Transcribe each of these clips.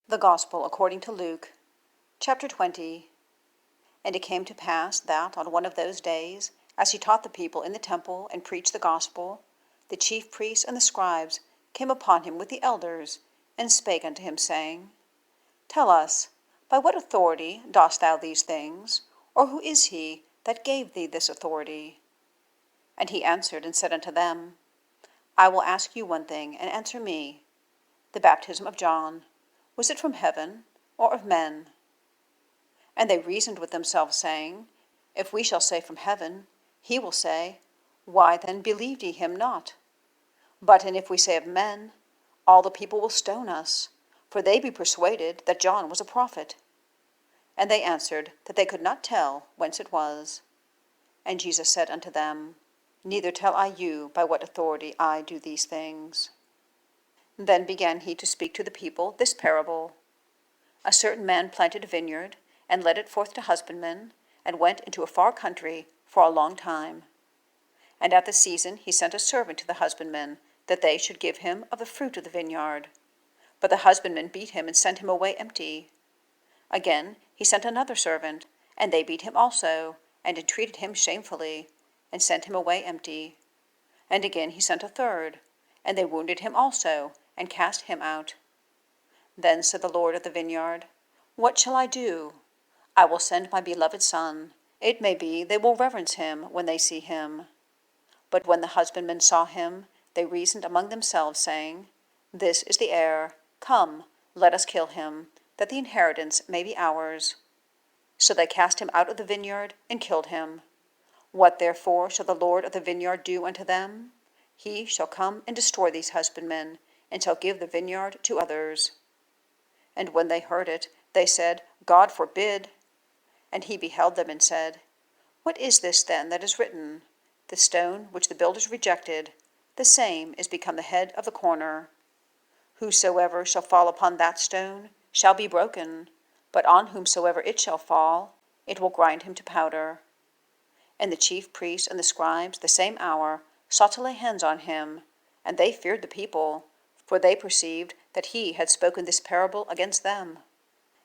The Gospel according to Luke, chapter 20. And it came to pass that on one of those days, as he taught the people in the temple and preached the gospel, the chief priests and the scribes came upon him with the elders, and spake unto him, saying, Tell us, by what authority dost thou these things? Or who is he that gave thee this authority? And he answered and said unto them, I will ask you one thing, and answer me. The baptism of John, was it from heaven, or of men? And they reasoned with themselves, saying, If we shall say from heaven, he will say, Why then believed ye him not? But and if we say of men, all the people will stone us, for they be persuaded that John was a prophet. And they answered that they could not tell whence it was. And Jesus said unto them, Neither tell I you by what authority I do these things. Then began he to speak to the people this parable. A certain man planted a vineyard, and led it forth to husbandmen, and went into a far country for a long time. And at the season he sent a servant to the husbandmen, that they should give him of the fruit of the vineyard. But the husbandmen beat him, and sent him away empty. Again he sent another servant, and they beat him also, and entreated him shamefully, and sent him away empty. And again he sent a third, and they wounded him also, and cast him out. Then said the Lord of the vineyard, What shall I do? I will send my beloved son. It may be they will reverence him when they see him. But when the husbandmen saw him, they reasoned among themselves, saying, This is the heir. Come, let us kill him, that the inheritance may be ours. So they cast him out of the vineyard, and killed him. What therefore shall the Lord of the vineyard do unto them? He shall come and destroy these husbandmen, and shall give the vineyard to others. And when they heard it, they said, God forbid. And he beheld them and said, What is this then that is written? The stone which the builders rejected, the same is become the head of the corner. Whosoever shall fall upon that stone shall be broken, but on whomsoever it shall fall, it will grind him to powder. And the chief priests and the scribes the same hour sought to lay hands on him, and they feared the people, for they perceived that he had spoken this parable against them.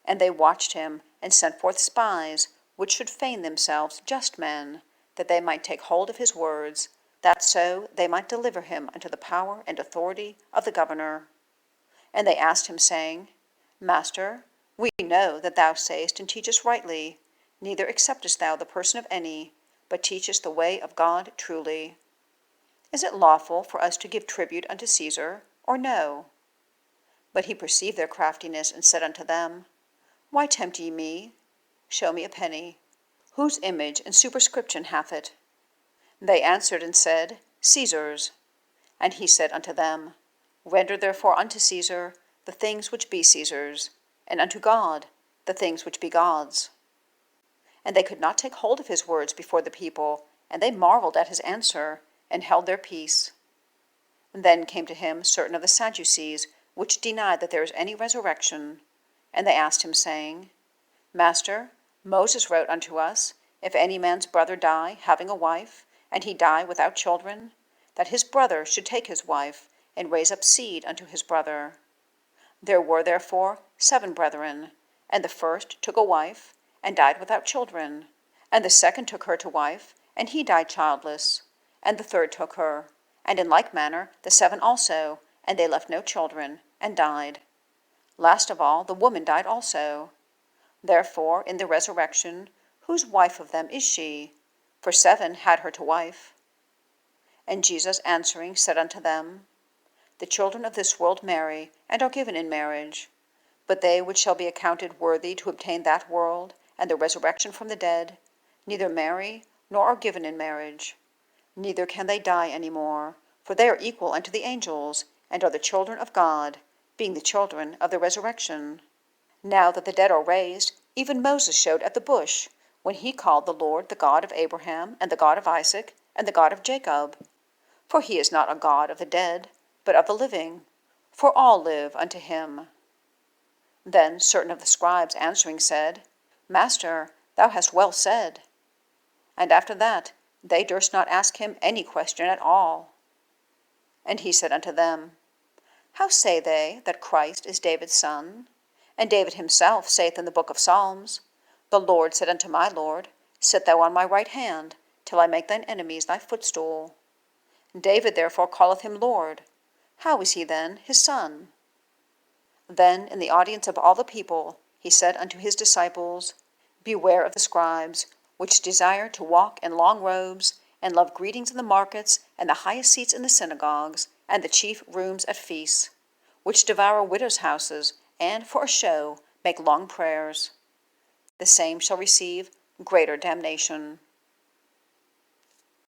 And they watched him, and sent forth spies, which should feign themselves just men, that they might take hold of his words, that so they might deliver him unto the power and authority of the governor. And they asked him, saying, Master, we know that thou sayest and teachest rightly, neither acceptest thou the person of any, but teachest the way of God truly. Is it lawful for us to give tribute unto Caesar, or no? But he perceived their craftiness, and said unto them, Why tempt ye me? Show me a penny. Whose image and superscription hath it? They answered and said, Caesar's. And he said unto them, Render therefore unto Caesar the things which be Caesar's, and unto God the things which be God's. And they could not take hold of his words before the people, and they marveled at his answer, and held their peace. Then came to him certain of the Sadducees, which denied that there is any resurrection. And they asked him, saying, Master, Moses wrote unto us, if any man's brother die, having a wife, and he die without children, that his brother should take his wife, and raise up seed unto his brother. There were therefore 7 brethren, and the first took a wife, and died without children. And the second took her to wife, and he died childless. And the third took her, and in like manner the 7 also, and they left no children, and died. Last of all, the woman died also. Therefore, in the resurrection, whose wife of them is she? For 7 had her to wife. And Jesus answering said unto them, The children of this world marry, and are given in marriage. But they which shall be accounted worthy to obtain that world, and the resurrection from the dead, neither marry, nor are given in marriage. Neither can they die any more, for they are equal unto the angels, and are the children of God, being the children of the resurrection. Now that the dead are raised, even Moses showed at the bush, when he called the Lord the God of Abraham, and the God of Isaac, and the God of Jacob. For he is not a God of the dead, but of the living, for all live unto him. Then certain of the scribes answering said, Master, thou hast well said. And after that they durst not ask him any question at all. And he said unto them, How say they that Christ is David's son? And David himself saith in the book of Psalms, The Lord said unto my Lord, Sit thou on my right hand, till I make thine enemies thy footstool. David therefore calleth him Lord. How is he then his son? Then in the audience of all the people he said unto his disciples, Beware of the scribes, which desire to walk in long robes, and love greetings in the markets, and the highest seats in the synagogues, and the chief rooms at feasts, which devour widows' houses, and for a show make long prayers. The same shall receive greater damnation.